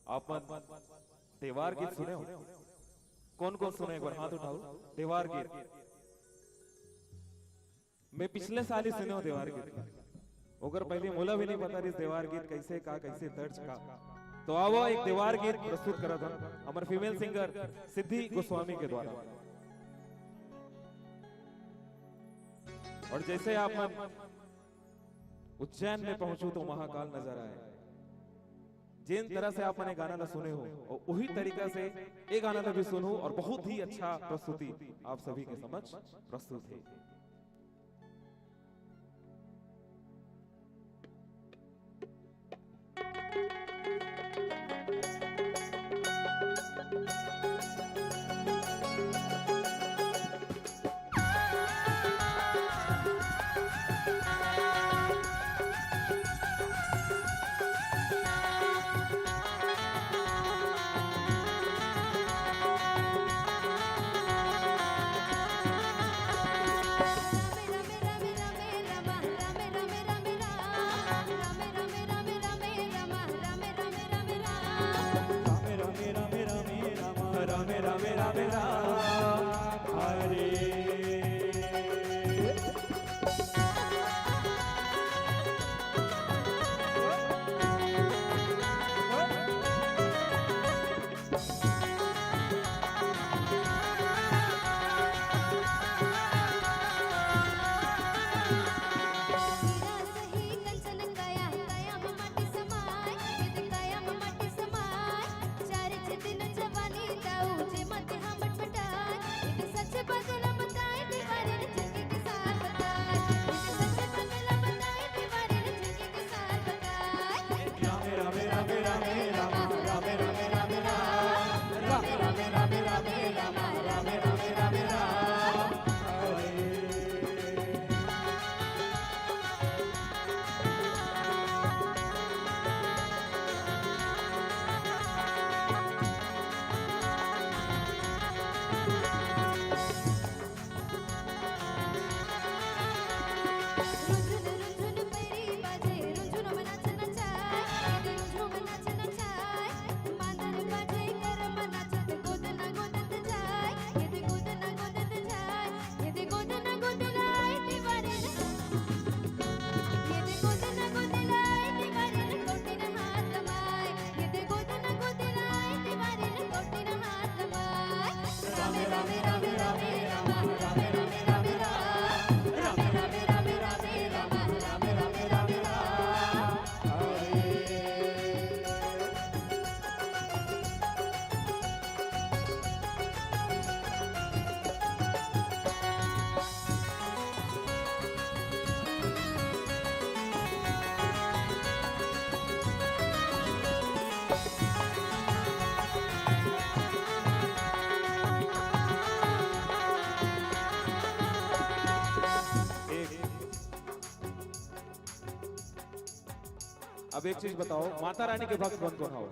आप त्योहार गीत सुने हो? कौन कौन सुने? एक बार हाथ उठाओ। त्योहार गीत मैं पिछले साल ही सुने हो त्योहार गीत, अगर पहले मोला भी नहीं पता रही त्योहार गीत कैसे का कैसे दर्ज का। तो आओ एक त्योहार गीत प्रस्तुत करा था हमारे फीमेल सिंगर सिद्धि गोस्वामी के द्वारा। और जैसे आप उज्जैन में पहुंचो तो महाकाल नजर आए, जिन तरह से आपने गाना ला सुने हो और वही तरीका से ये गाना ला भी सुनो और बहुत ही अच्छा प्रस्तुति आप सभी के समक्ष प्रस्तुत है। अब एक चीज बताओ, माता रानी के भक्त कौन कौन हो?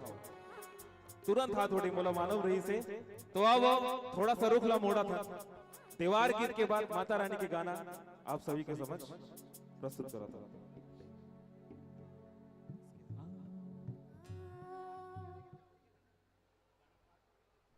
तुरंत हाथ उठी बोला मानव रही से। तो अब थोड़ा सा रुख ला मोड़ा था। त्योहार गीत के बाद माता रानी के गाना आप सभी के समझ प्रस्तुत करा था।